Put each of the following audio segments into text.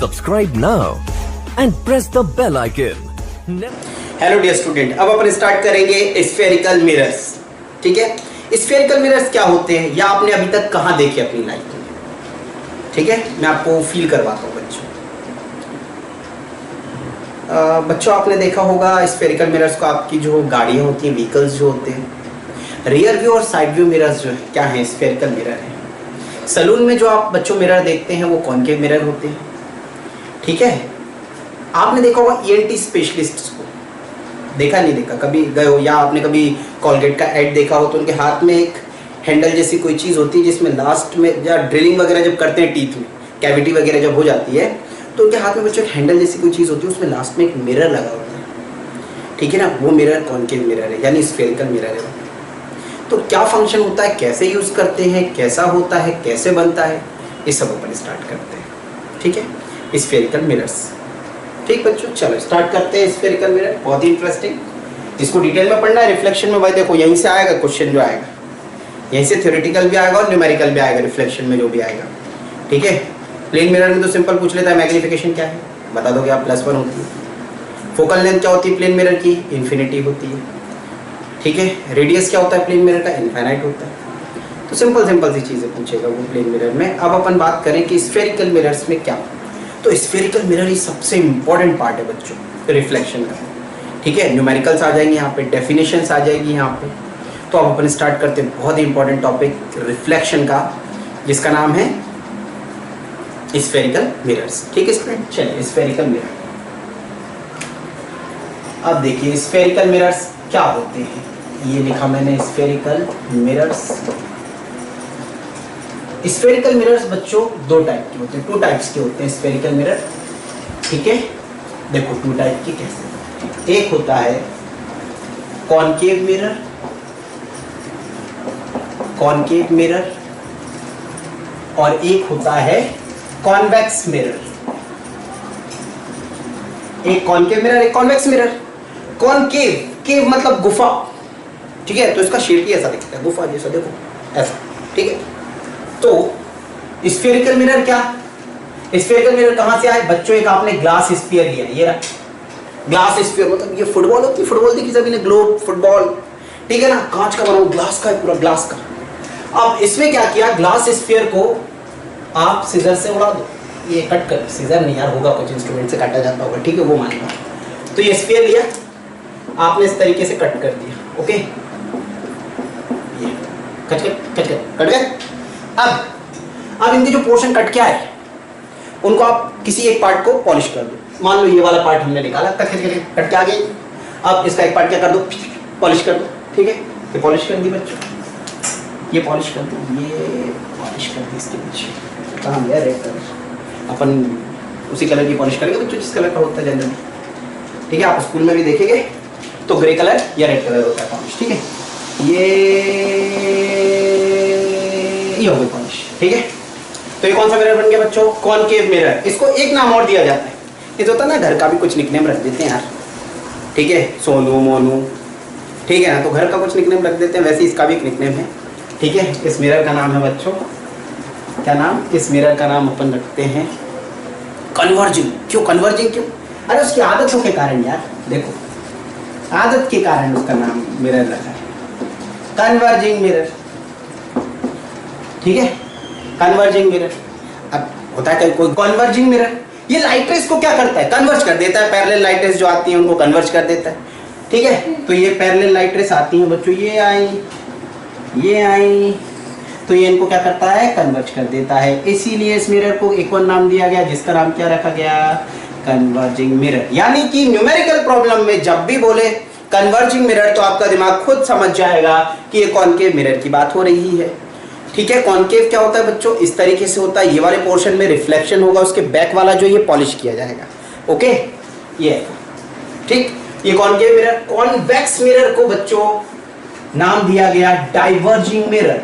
Subscribe now and press the bell icon. Hello dear student, अब अपन start करेंगे spherical mirrors. ठीक है, स्फेरिकल मिरर्स क्या होते हैं या आपने अभी तक कहाँ देखे अपनी लाइफ में? ठीक है, मैं आपको फील करवाता हूँ बच्चों। बच्चों आपने देखा होगा स्फेरिकल मिरर्स को, आपकी जो गाड़ियाँ होती हैं, व्हीकल्स जो होते हैं, रियर व्यू और साइड व्यू मिरर्स जो है क्या है? स्फेरिकल मिरर है। सैलून में जो आप बच्चों मिरर देखते हैं वो कॉनकेव मिरर होते हैं। ठीक है, आपने देखा होगा ईएनटी स्पेशलिस्ट्स को, देखा नहीं देखा? कभी गए हो या आपने कभी कॉलगेट का ऐड देखा हो तो उनके हाथ में एक हैंडल जैसी कोई चीज़ होती है जिसमें लास्ट में या ड्रिलिंग वगैरह जब करते हैं टीथ में, कैविटी वगैरह जब हो जाती है तो उनके हाथ में बच्चों एक हैंडल जैसी कोई चीज़ होती है, उसमें लास्ट में एक मिरर लगा होता है। ठीक है ना, वो मिरर कॉनकेव मिरर है यानी स्फेरिकल मिरर है। तो क्या फंक्शन होता है, कैसे यूज़ करते हैं, कैसा होता है, कैसे बनता है, ये सब अपन स्टार्ट करते हैं। ठीक है, स्फेरिकल मिरर्स। ठीक बच्चों, चलो स्टार्ट करते हैं। स्फेरिकल मिरर बहुत ही इंटरेस्टिंग, इसको डिटेल में पढ़ना है। रिफ्लेक्शन में भाई देखो यहीं से आएगा क्वेश्चन जो आएगा, यहीं से थ्योरेटिकल भी आएगा और न्यूमेरिकल भी आएगा, रिफ्लेक्शन में जो भी आएगा। ठीक है, प्लेन मिरर में तो सिंपल पूछ लेता है मैग्नीफिकेशन क्या है, बता दोगे आप, +1 होती है। फोकल लेंथ क्या होती है प्लेन मिरर की? इन्फिनिटी होती है। ठीक है, रेडियस क्या होता है प्लेन मिरर का? इनफाइनाइट होता है। तो सिंपल सी चीज़ें पूछेगा वो प्लेन मिरर में। अब अपन बात करें कि स्फेरिकल मिरर्स में क्या, तो स्फेरिकल मिरर ही सबसे इंपॉर्टेंट पार्ट है बच्चों रिफ्लेक्शन का। ठीक है, न्यूमेरिकल्स आ जाएंगे यहाँ पे, डेफिनेशंस आ जाएगी यहाँ पे। तो अब अपन स्टार्ट करते हैं बहुत ही इंपॉर्टेंट टॉपिक रिफ्लेक्शन का, जिसका नाम है स्फेरिकल मिरर्स। ठीक है स्टूडेंट, चलिए स्फेरिकल मिरर। अब देखिए स्फेरिकल मिरर्स क्या होते हैं, ये लिखा मैंने स्फेरिकल मिरर्स। स्फेरिकल मिरर्स बच्चों दो टाइप के होते हैं, 2 टाइप्स के होते हैं स्फेरिकल मिरर। ठीक है, देखो 2 टाइप के कैसे, एक होता है कॉनकेव मिरर, कॉनकेव मिरर, और एक होता है कॉन्वेक्स मिरर। एक कॉनकेव मिरर, एक कॉन्वेक्स मिरर। कॉनकेव, केव मतलब गुफा। ठीक है, तो इसका शेप ही ऐसा दिखता है, गुफा जैसा, देखो ऐसा। ठीक है, तो स्फेरिकल मिरर क्या, स्फेरिकल मिरर कहां से आए बच्चों? एक आपने ग्लास स्फीयर लिया, ये रहा ग्लास स्फीयर, मतलब ये फुटबॉल होती है, फुटबॉल देखी सभी ने, ग्लोब फुटबॉल। ठीक है ना, कांच का बना, ग्लास का है, पूरा ग्लास का। अब इसमें क्या किया, ग्लास स्फीयर को आप सीजर से उड़ा दो, ये कट कर, सीजर नहीं यार, होगा कुछ इंस्ट्रूमेंट से काटा जाता होगा। ठीक है, वो मान लो। तो ये स्फीयर लिया आपने, इस तरीके से कट कर दिया। ओके, ये कट गए। अब इनके जो पोर्शन कट के आए उनको आप किसी एक पार्ट को पॉलिश कर दो। मान लो ये वाला पार्ट हमने निकाला, कट के आ गई। अब इसका एक पार्ट क्या कर दो, पॉलिश कर दो। ठीक है, ये पॉलिश कर दी बच्चों, ये पॉलिश कर दो, ये पॉलिश कर दी। इसके पीछे कहाँ गया रेड कलर, अपन उसी कलर की पॉलिश करेंगे बच्चों जिस कलर का होता है जनरली। ठीक है, आप स्कूल में भी देखेंगे तो ग्रे कलर या रेड कलर होता है पॉलिश। ठीक है, ये हो गई पॉलिश। ठीक है, तो ये कौन सा मिरर बन गया बच्चों? Concave mirror. इसको एक नाम और दिया जाता है, ये होता है ना, घर का भी कुछ निकनेम रख देते हैं यार। ठीक है, सोनू, मोनू, ठीक है ना, तो घर का कुछ निकनेम रख देते हैं, वैसे इसका भी एक निकनेम है। ठीक है, इस मिरर का नाम है बच्चों, क्या नाम? इस मिरर का नाम अपन रखते हैं कन्वर्जिंग। क्यों कन्वर्जिंग, क्यों? अरे उसकी आदतों के कारण यार, देखो आदत के कारण उसका नाम मिरर रखा है, कन्वर्जिंग मिरर। ठीक है, कन्वर्जिंग मिरर। अब होता है कोई कन्वर्जिंग मिरर, ये लाइट रेस को क्या करता है? कन्वर्ज कर देता है, पैरेलल लाइट रेस जो आती है उनको कन्वर्ज कर देता है। ठीक है, तो ये पैरेलल लाइट रेस आती है बच्चों, ये आई, तो ये इनको क्या करता है? कन्वर्ज कर देता है। इसीलिए इस मिरर को एक और नाम दिया गया, जिसका नाम क्या रखा गया? Converging mirror. यानी कि न्यूमेरिकल प्रॉब्लम में जब भी बोले कन्वर्जिंग मिरर तो आपका दिमाग खुद समझ जाएगा कि ये कॉनकेव मिरर की बात हो रही है। ठीक है, कॉनकेव क्या होता है बच्चों? इस तरीके से होता है, ये वाले पोर्शन में रिफ्लेक्शन होगा, उसके बैक वाला जो ये पॉलिश किया जाएगा। ओके, ये ठीक, ये कॉनकेव मिरर। कॉन्वेक्स मिरर को बच्चों नाम दिया गया डाइवर्जिंग मिरर।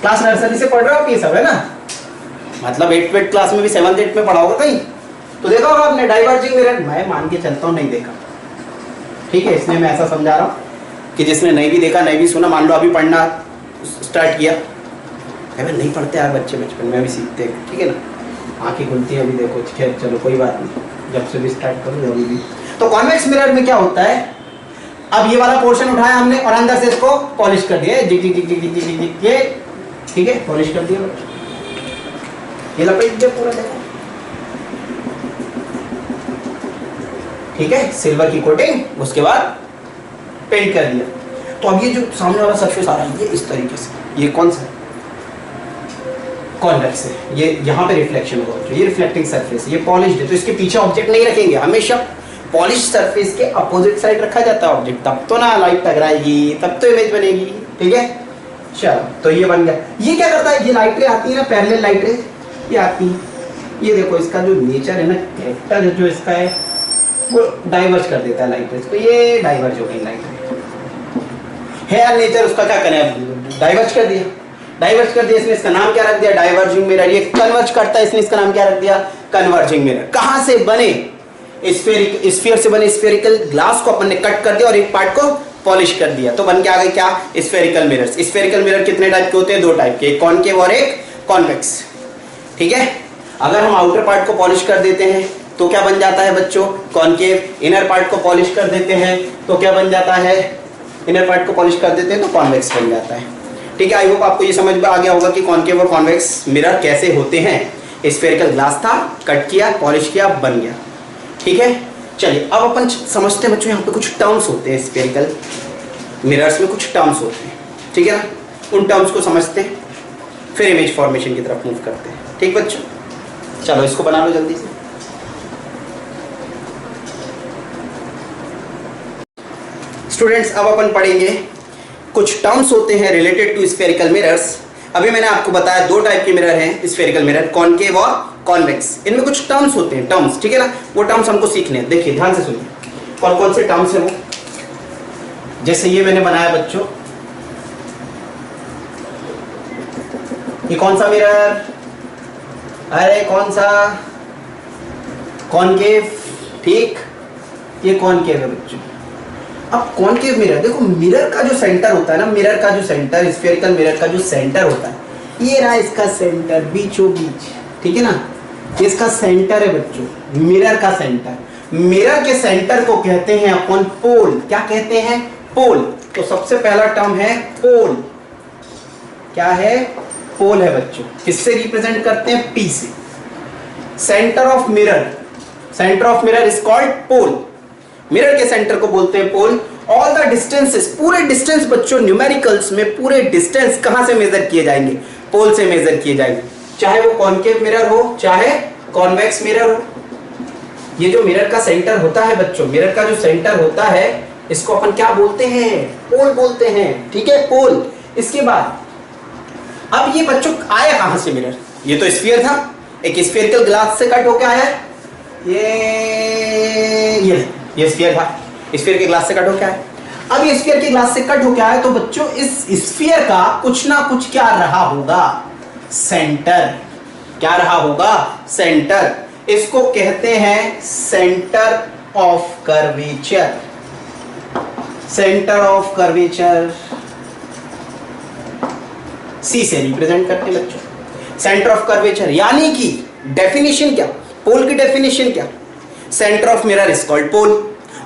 क्लास नर्सरी से पढ़ रहे हो आप ये सब, है ना? मतलब 8th क्लास में भी 7th 8th में पढ़ा होगा कहीं, तो देखा होगा आपने डाइवर्जिंग मिरर। मैं मान के चलता हूँ नहीं देखा। ठीक है, इसलिए मैं ऐसा समझा रहा हूँ कि जिसने नहीं भी देखा, नहीं भी सुना, मान लो अभी पढ़ना स्टार्ट किया, नहीं पढ़ते यार बच्चे, बचपन में भी सीखते हैं। ठीक है ना, आंखें खुलती है अभी देखो, खैर चलो कोई बात नहीं, जब से भी स्टार्ट करो अभी भी। तो कॉन्वेक्स मिरर में क्या होता है, अब ये वाला पोर्शन उठाया हमने और अंदर से इसको पॉलिश कर दिया, जिग जिग जिग जिग जिग जिग जिग, ये ठीक है, पॉलिश कर दिया, ये लपेट दिया पूरा देखो, ठीक है, सिल्वर की कोटिंग, उसके बाद पेंट कर दिया। तो अब ये जो सामने वाला सरफेस आ रहा है ये इस तरीके से, ये कौन सा कॉन्वेक्स है, ये यहाँ पे रिफ्लेक्शन होगा, ये रिफ्लेक्टिंग सरफेस, ये पॉलिश्ड है, तो इसके पीछे ऑब्जेक्ट नहीं रखेंगे, हमेशा पॉलिश सरफेस के अपोजिट साइड रखा जाता है ऑब्जेक्ट, तब तो ना लाइट टकराएगी, तब तो इमेज बनेगी, ठीक है। चलो तो ये बन गया। ये क्या करता है, ये लाइट रे आती है ना, पैरेलल लाइट रे ये आती है, ये देखो इसका जो नेचर है ना, कैरेक्टर जो इसका है वो डाइवर्ज कर देता है लाइट रे, तो ये डाइवर्ज हो गई लाइट रे है, नेचर उसका क्या करें, डाइवर्ज कर दिया, डाइवर्ज कर दिया, इसने इसका नाम क्या रख दिया, डाइवर्जिंग मिरर। ये कन्वर्ज करता है, इसने इसका नाम क्या रख दिया, कन्वर्जिंग मिरर। कहां से बने, स्फीयर से बने स्फेरिकल ग्लास को अपन ने कट कर दिया और एक पार्ट को पॉलिश कर दिया, तो बन के आ गए क्या, स्फेरिकल मिरर्स। स्फेरिकल मिरर कितने टाइप के होते हैं, दो टाइप के, एक कॉनकेव और एक कॉन्वेक्स, ठीक है। अगर हम आउटर पार्ट को पॉलिश कर देते हैं तो क्या बन जाता है बच्चों, कॉनकेव। इनर पार्ट को पॉलिश कर देते हैं तो क्या बन जाता है, इनर पार्ट को पॉलिश कर देते हैं तो कॉन्वेक्स बन जाता है, ठीक है। आई होप आपको ये समझ में आ गया होगा कि कॉनकेव और कॉन्वेक्स मिरर कैसे होते हैं। स्फेरिकल ग्लास था, कट किया, पॉलिश किया, बन गया, ठीक है। चलिए अब अपन समझते हैं बच्चों, यहाँ पे कुछ टर्म्स होते हैं स्फेरिकल मिरर्स में, कुछ टर्म्स होते हैं, ठीक है ना। उन टर्म्स को समझते हैं, फिर इमेज फॉर्मेशन की तरफ मूव करते हैं, ठीक बच्चों। चलो इसको बना लो जल्दी से। स्टूडेंट्स अब अपन पढ़ेंगे कुछ टर्म्स होते हैं रिलेटेड टू स्फेरिकल मिरर्स। अभी मैंने आपको बताया दो टाइप के मिरर हैं स्फेरिकल मिरर, कॉनकेव और कॉन्वेक्स। इनमें कुछ टर्म्स होते हैं, टर्म्स, ठीक है ना। वो टर्म्स हमको सीखने हैं, देखिए ध्यान से सुनिए कौन कौन से टर्म्स हैं वो। जैसे ये मैंने बनाया बच्चों, ये कौन सा मिरर, अरे कौन सा, कॉनकेव, ठीक, ये कॉनकेव है बच्चों। अब कॉनकेव मिरर देखो, मिरर का जो सेंटर होता है ना, मिरर का जो सेंटर, स्फेरिकल मिरर का जो सेंटर होता है, ये रहा इसका सेंटर बीचों बीच, ठीक है ना, इसका सेंटर है बच्चों, मिरर का सेंटर। मिरर के सेंटर को कहते हैं अपन पोल, क्या कहते हैं, पोल। तो सबसे पहला टर्म है पोल, क्या है, पोल है बच्चों। किससे रिप्रेजेंट करते हैं, पी से। Centre of mirror, centre of mirror is called pole. Mirror के सेंटर को बोलते हैं पोल। ऑल द डिस्टेंसेस, पूरे डिस्टेंस बच्चों न्यूमेरिकल्स में पूरे डिस्टेंस कहां से मेजर किए जाएंगे, पोल से मेजर किए जाएंगे, चाहे वो कॉनकेव मिरर हो चाहे कॉन्वेक्स मिरर हो। ये जो मिरर का सेंटर होता है बच्चों, मिरर का जो सेंटर होता है, इसको अपन क्या बोलते हैं, पोल बोलते हैं, ठीक है, पोल। इसके बाद अब ये बच्चों आया कहां से मिरर, ये तो स्फीयर था, एक स्फेरिकल ग्लास से कट होके आया है, ये स्फीयर था, स्फीयर के ग्लास से कट होके आया। अब ये स्फीयर के ग्लास से कट होके आया, तो बच्चों इस स्फीयर का कुछ ना कुछ क्या रहा होगा, सेंटर, क्या रहा होगा, सेंटर। इसको कहते हैं centre of curvature, centre of curvature, C से रिप्रेजेंट करते हैं बच्चों, सेंटर ऑफ कर्वेचर। यानी कि डेफिनेशन क्या, पोल की डेफिनेशन क्या, centre of mirror is called pole,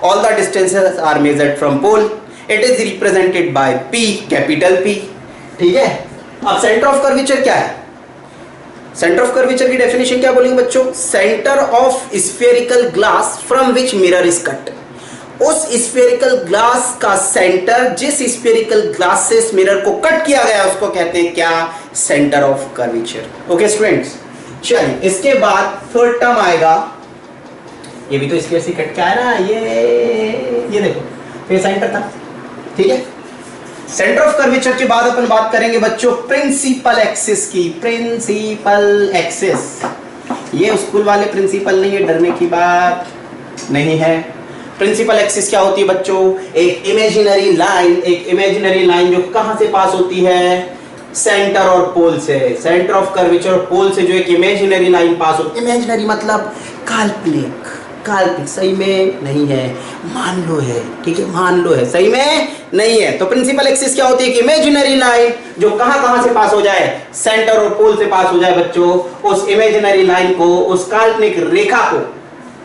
all the distances are measured from pole, it is represented by P, capital P, ठीक है। अब सेंटर ऑफ कर्वेचर क्या है, सेंटर ऑफ कर्वेचर की डेफिनेशन क्या बोलेंगे बच्चों, centre of spherical glass from which mirror is cut. उस स्फेरिकल ग्लास का सेंटर, जिस स्फेरिकल ग्लास से इस मिरर को कट किया गया उसको कहते हैं क्या, centre of curvature. Okay students, चलिए इसके बाद थर्ड टर्म आएगा, ये भी तो स्फीयर से कट के आया ना, ये देखो ये सेंटर था, ठीक है। सेंटर ऑफ कर्वेचर के बाद अपन बात करेंगे बच्चों प्रिंसिपल एक्सिस की, प्रिंसिपल एक्सिस। ये स्कूल वाले प्रिंसिपल नहीं है, डरने की बात नहीं है। प्रिंसिपल एक्सिस क्या होती है बच्चों, एक इमेजिनरी लाइन, एक इमेजिनरी लाइन जो कहां से पास होती है, सेंटर और पोल से। सेंटर ऑफ कर्वेचर और पोल से जो एक इमेजिनरी लाइन पास होती है, इमेजिनरी मतलब काल्पनिक, काल्पनिक, सही में नहीं है, मान लो है, ठीक है, मान लो है, सही में नहीं है। तो प्रिंसिपल एक्सिस क्या होती है कि इमेजिनरी लाइन जो कहां से पास हो जाए, सेंटर और पोल से पास हो जाए बच्चों, उस इमेजिनरी लाइन को, उस काल्पनिक रेखा को,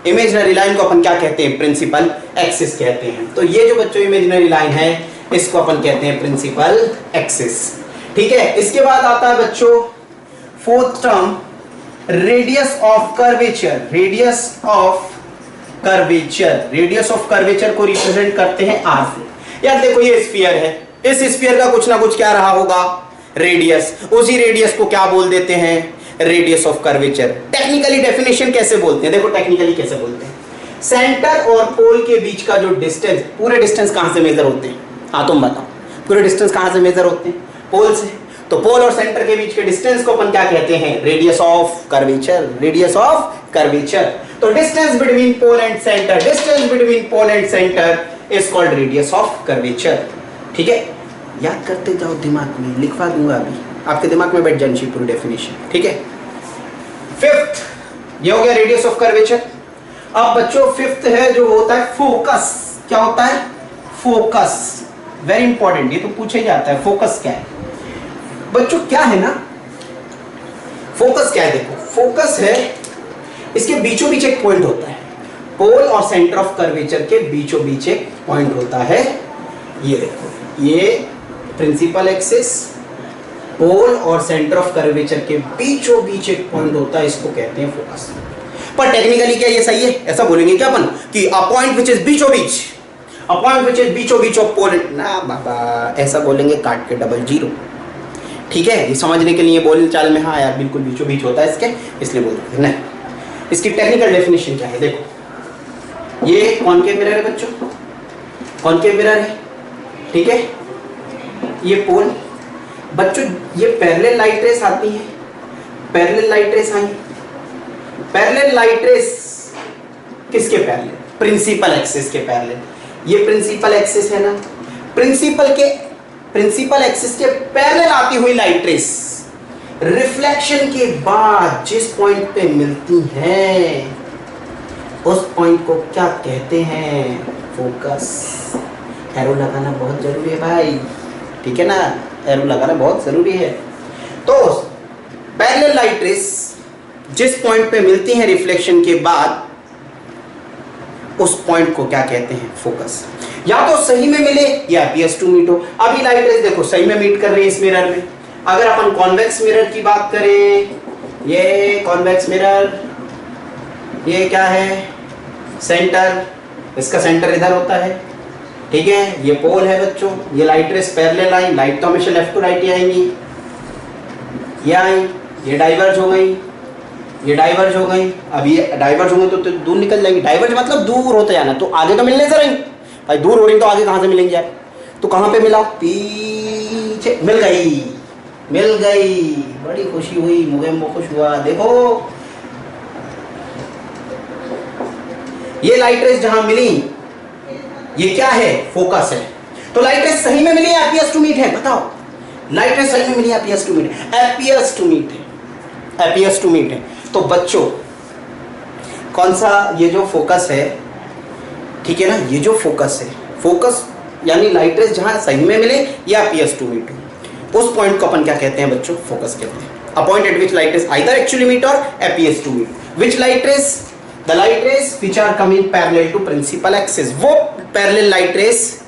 इमेजिनरी लाइन को अपन क्या कहते हैं, प्रिंसिपल एक्सिस कहते हैं। तो ये जो बच्चों इमेजिनरी लाइन है इसको अपन कहते हैं प्रिंसिपल एक्सिस, ठीक है। इसके बाद आता है बच्चों fourth term, radius of curvature. Radius of curvature, radius of curvature को रिप्रेजेंट करते हैं आर से। यार देखो ये स्फीयर है, इस स्फीयर का कुछ ना कुछ क्या रहा होगा, रेडियस, उसी रेडियस को क्या बोल देते हैं, radius of curvature. Technically definition कैसे बोलते हैं, देखो टेक्निकली कैसे बोलते हैं, सेंटर और पोल के बीच का जो डिस्टेंस, पूरे डिस्टेंस कहां से मेजर होते हैं, हाँ तुम बताओ, पूरे डिस्टेंस कहां से मेजर होते हैं, पोल से। तो पोल और सेंटर के बीच के डिस्टेंस को अपन क्या कहते हैं, radius of curvature, radius of curvature. तो distance between pole and centre, distance between pole and centre is called radius of curvature, ठीक है। याद करते जाओ, दिमाग में लिखवा दूंगा अभी, आपके दिमाग में बैठ जानी चाहिए पूरी डेफिनेशन, ठीक है। फिफ्थ, ये हो गया रेडियस ऑफ कर्वेचर। अब बच्चों फिफ्थ है जो होता है फोकस। क्या होता है, फोकस, वेरी इंपॉर्टेंट, ये तो पूछा ही जाता है, फोकस क्या है बच्चों, क्या है ना, फोकस क्या है, देखो फोकस है, इसके बीचों बीच एक पॉइंट होता है, पोल और सेंटर ऑफ कर्वेचर के बीचों बीच एक पॉइंट होता है, ये देखो, ये प्रिंसिपल एक्सिस, पोल और सेंटर ऑफ कर्वेचर के बीचों बीच एक पॉइंट होता है, इसको कहते हैं फोकस। पर टेक्निकली क्या ये सही है, ऐसा बोलेंगे क्या अपन कि अ पॉइंट विच इज बीचों बीच, अ पॉइंट विच इज बीचों बीच ऑफ पोल, ना बाबा, ऐसा बोलेंगे काट के डबल जीरो, ठीक है। ये समझने के लिए बोल चाल में, हाँ यार बिल्कुल बीचों बीच होता है इसके, इसलिए बोल रहे हैं। नहीं, इसकी टेक्निकल डेफिनेशन क्या है, देखो ये कॉनकेव मिरर है बच्चों, कॉनकेव मिरर है, ठीक है। ये पोल बच्चों, ये पैरेलल लाइट रेस आती है, पैरेलल लाइट रेस आई, पैरेलल लाइट रेस किसके पैरेलल, प्रिंसिपल एक्सिस के पैरेलल। ये प्रिंसिपल एक्सिस है ना, प्रिंसिपल एक्सिस के पैरेलल आती हुई लाइट रेस रिफ्लेक्शन के बाद जिस पॉइंट पे मिलती हैं उस पॉइंट को क्या कहते हैं, फोकस। एरो लगाना बहुत जरूरी है भाई, ठीक है ना, एरो लगाना बहुत जरूरी है। तो पैरेलल लाइट रेस जिस पॉइंट पे मिलती हैं रिफ्लेक्शन के बाद उस पॉइंट को क्या कहते हैं, फोकस। या तो सही में मिले या एपियर्स टू मीट हो। अभी लाइट रेस देखो सही में मीट कर रही है इस मिरर में। अगर अपन कॉन्वेक्स मिरर की बात करें, ये कॉन्वेक्स मिरर, ये क्या है, सेंटर, इसका सेंटर इधर होता है, ठीक है। ये पोल है बच्चों, ये लाइट रेस पैरेलल आई, लाइट तो हमेशा लेफ्ट टू राइट ही आएंगी, ये आई, ये डाइवर्ज हो गई, ये डाइवर्ज हो गई। अब ये डाइवर्ज होंगे तो दूर निकल जाएंगे, डाइवर्ज मतलब दूर होते जाना, तो आगे तो मिलने से रही भाई, दूर हो रही तो आगे कहाँ से मिलेंगे यार, तो कहाँ पे मिला, पीछे मिल गई, मिल गई, बड़ी खुशी हुई, मुझे खुश हुआ। देखो ये लाइट रेस जहां मिली, ये क्या है, फोकस है। तो लाइट रेस सही में मिली या एपियर्स टू मीट है, बताओ, लाइट रेस सही में मिली, appears to meet, appears to meet है, एपियर्स टू मीट है। तो बच्चों कौन सा, ये जो फोकस है, ठीक है ना, ये जो फोकस है, फोकस यानी लाइट रेस जहां सही में मिले या एपियर्स टू मीट हो, उस पॉइंट को अपन क्या कहते हैं बच्चों, फोकस कहते हैं। A point at which light rays either actually meet और appears to meet. Which light rays, the light rays which are coming parallel to principal axis. वो पैरेलल लाइट रेस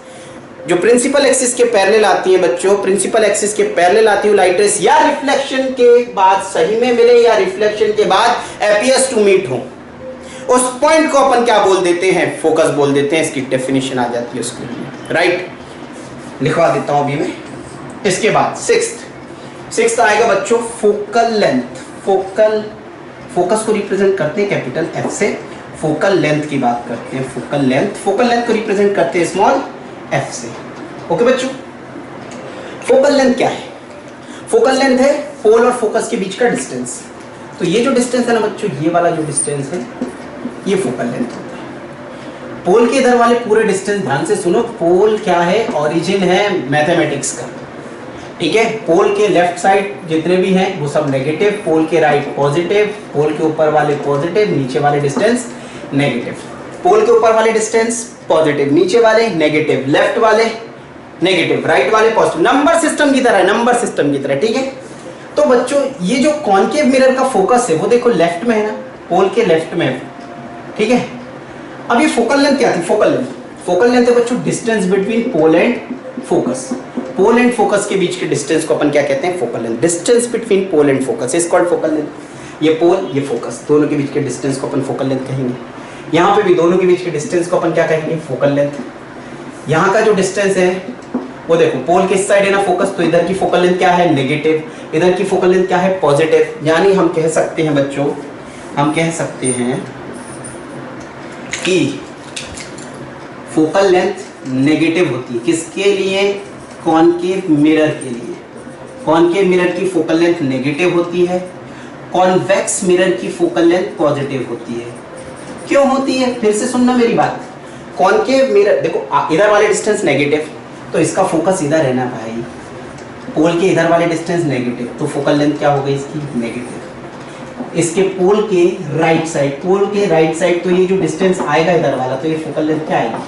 जो प्रिंसिपल एक्सिस के parallel आती है बच्चों, principal axis के parallel आती हुई लाइट रेस या रिफ्लेक्शन के बाद सही में मिले या रिफ्लेक्शन के बाद एपियर्स टू मीट हो, उस पॉइंट को अपन क्या बोल देते हैं, फोकस बोल देते हैं। इसकी डेफिनेशन आ जाती है उसके लिए, राइट, लिखवा देता हूं अभी मैं। इसके बाद सिक्स्थ आएगा बच्चों फोकल लेंथ। फोकस को रिप्रेजेंट करते हैं कैपिटल एफ से, फोकल लेंथ की बात करते हैं, फोकल लेंथ को रिप्रेजेंट करते हैं स्मॉल एफ से। ओके बच्चों, फोकल लेंथ क्या है, फोकल लेंथ है पोल और फोकस के बीच का डिस्टेंस। तो ये जो डिस्टेंस है ना बच्चों, ये वाला जो डिस्टेंस है, ये फोकल लेंथ होता है। पोल के इधर वाले पूरे डिस्टेंस, ध्यान से सुनो, पोल क्या है, ओरिजिन है मैथमेटिक्स का, ठीक है। पोल के लेफ्ट साइड जितने भी हैं वो सब नेगेटिव, पोल के राइट पॉजिटिव, पोल के ऊपर वाले पॉजिटिव, नीचे वाले डिस्टेंस नेगेटिव। पोल के ऊपर वाले डिस्टेंस पॉजिटिव, नीचे वाले नेगेटिव, लेफ्ट वाले नेगेटिव, राइट वाले पॉजिटिव। नंबर सिस्टम की तरह, नंबर सिस्टम की तरह, ठीक है। तो बच्चों ये जो कॉनकेव मिरर का फोकस है वो देखो लेफ्ट में है ना, पोल के लेफ्ट में है, ठीक है। अब ये फोकल लेंथ क्या थी? फोकल लेंथ, फोकल लेंथ है बच्चों distance between pole and focus. Pole and focus के बीच के डिस्टेंस को अपन क्या कहते हैं? Focal length. Distance between pole and focus is called focal length. ये पोल, ये फोकस, दोनों के बीच के डिस्टेंस को अपन फोकल लेंथ कहेंगे। यहाँ पे भी दोनों के बीच के डिस्टेंस को अपन क्या कहेंगे? Focal length. यहाँ का जो डिस्टेंस है वो देखो, पोल किस साइड है ना फोकस, तो इधर की फोकल लेंथ क्या है? नेगेटिव। इधर की फोकल लेंथ क्या है? पॉजिटिव। यानी हम कह सकते हैं बच्चों, हम कह सकते हैं कि फोकल लेंथ नेगेटिव होती है। किसके लिए? कॉनकेव मिरर के लिए। कॉनकेव मिरर की फोकल लेंथ नेगेटिव होती है, कॉन्वेक्स मिरर की फोकल लेंथ पॉजिटिव होती है। क्यों होती है? फिर से सुनना मेरी बात। कॉनकेव मिरर देखो, इधर वाले डिस्टेंस नेगेटिव, तो इसका फोकस इधर है ना भाई, पोल के इधर वाले डिस्टेंस नेगेटिव, तो फोकल लेंथ क्या हो गई इसकी? नेगेटिव। इसके पोल के राइट साइड, पोल के राइट साइड, तो ये जो डिस्टेंस आएगा इधर वाला, तो ये फोकल लेंथ क्या आएगी?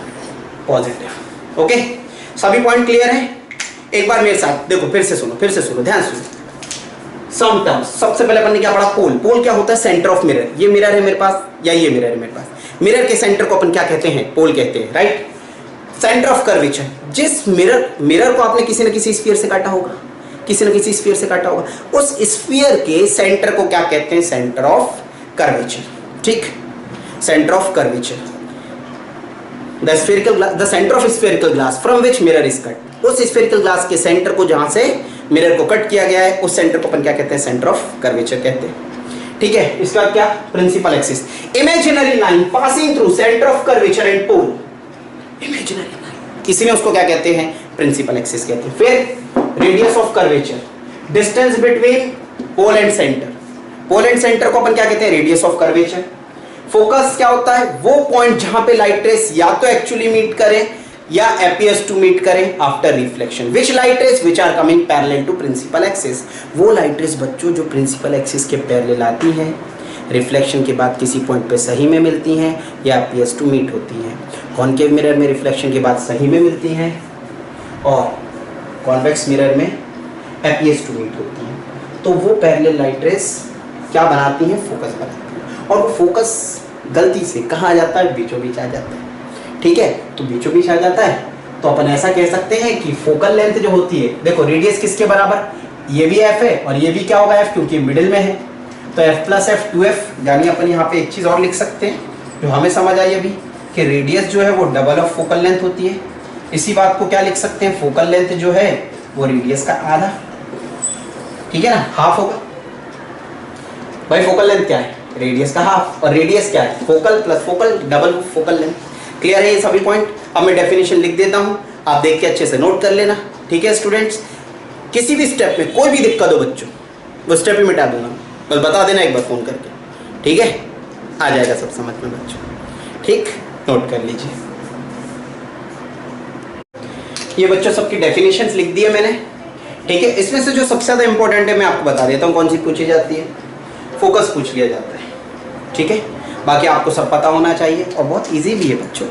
पॉजिटिव। ओके, सभी पॉइंट क्लियर है? एक बार मेरे साथ देखो, फिर से सुनो, ध्यान सुनो। सम टर्म्स, सबसे पहले अपन ने क्या पढ़ा? पोल। पोल क्या होता है? Centre of mirror. ये मिरर है मेरे पास या ये मिरर है मेरे पास, मिरर के सेंटर को अपन क्या कहते हैं? पोल कहते हैं, राइट। सेंटर ऑफ कर्वेचर, जिस मिरर को आपने किसी न किसी स्फीयर से काटा होगा, किसी न किसी स्फीयर से काटा होगा, उस स्फीयर के सेंटर को क्या कहते हैं? सेंटर ऑफ कर्वेचर, ठीक। Centre of curvature, the centre of spherical glass from which mirror is cut. उस स्फेरिकल ग्लास के सेंटर को जहां से मिरर को कट किया गया है, उस सेंटर को अपन क्या कहते हैं? सेंटर ऑफ कर्वेचर कहते हैं, ठीक है। इसका क्या? Principal axis, imaginary line passing through centre of curvature and pole. Imaginary line, इसीलिए उसको क्या कहते हैं? प्रिंसिपल एक्सिस कहते हैं। फिर radius of curvature, distance between pole and centre. Pole and centre को अपन क्या कहते हैं? Radius of curvature. फोकस क्या होता है? वो पॉइंट जहां पे लाइट रेस या तो एक्चुअली मीट करें या appears to meet करें after reflection. Which light rays? Which are coming parallel to principal axis. वो लाइट रेस बच्चों जो प्रिंसिपल एक्सिस के पैरेलल आती हैं, रिफ्लेक्शन के बाद किसी पॉइंट पे सही में मिलती हैं या appears to meet होती हैं। कॉनकेव मिरर में रिफ्लेक्शन के बाद सही में मिलती हैं और कॉन्वेक्स मिरर में appears to meet होती हैं। तो वो पैरेलल लाइट रेस क्या बनाती हैं? फोकस बनाती हैं। और वो फोकस गलती से कहाँ आ जाता है? बीचों बीच आ जाता है, ठीक है। तो बीचों बीच आ जाता है तो अपन ऐसा कह सकते हैं कि फोकल लेंथ जो होती है, देखो रेडियस किसके बराबर? ये भी f है और ये भी क्या होगा? f, क्योंकि मिडिल में है, तो f प्लस f 2f। यानी अपन यहाँ पे एक चीज और लिख सकते हैं जो हमें समझ आई अभी, कि रेडियस जो है वो डबल ऑफ फोकल लेंथ होती है। इसी बात को क्या लिख सकते हैं? फोकल लेंथ जो है वो रेडियस का आधा, ठीक है ना, हाफ होगा। भाई फोकल लेंथ क्या है? रेडियस का हाफ, और रेडियस क्या है? Focal plus focal, double focal length. Clear है ये सभी पॉइंट? अब मैं डेफिनेशन लिख देता हूं, आप देख के अच्छे से नोट कर लेना, ठीक है स्टूडेंट्स। किसी भी स्टेप में कोई भी दिक्कत हो बच्चों, वो स्टेप ही मिटा दूंगा, बस बता देना एक बार फोन करके, ठीक है। आ जाएगा सब समझ में बच्चों, ठीक। नोट कर लीजिए। ये बच्चों सबकी डेफिनेशंस लिख दी है मैंने, ठीक है। इसमें से जो सबसे ज्यादा इंपॉर्टेंट है मैं आपको बता देता हूँ कौन सी पूछी जाती है। फोकस पूछ लिया जाता है, ठीक है। बाकी आपको सब पता होना चाहिए और बहुत इजी भी है बच्चों,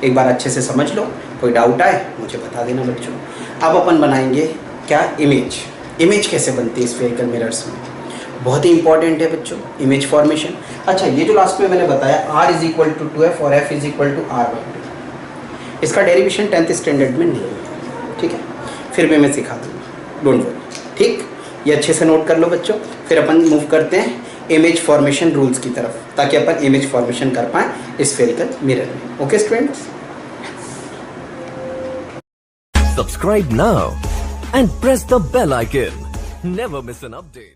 एक बार अच्छे से समझ लो। कोई डाउट आए मुझे बता देना बच्चों। अब अपन बनाएंगे क्या? इमेज। इमेज कैसे बनती है स्फेरिकल मिरर्स में? बहुत ही इंपॉर्टेंट है बच्चों इमेज फॉर्मेशन। अच्छा, ये जो लास्ट में मैंने बताया r is equal to 2f और f is equal to r/2, इसका डेरिवेशन 10th स्टैंडर्ड में नहीं है, ठीक है। फिर भी मैं सिखा दूँगा, डोंट वरी, ठीक। ये अच्छे से नोट कर लो बच्चों। फिर अपन मूव करते हैं इमेज फॉर्मेशन रूल्स की तरफ, ताकि अपन इमेज फॉर्मेशन कर पाए स्फेरिकल मिरर में। Okay students, Subscribe now and press the bell icon. Never miss an update.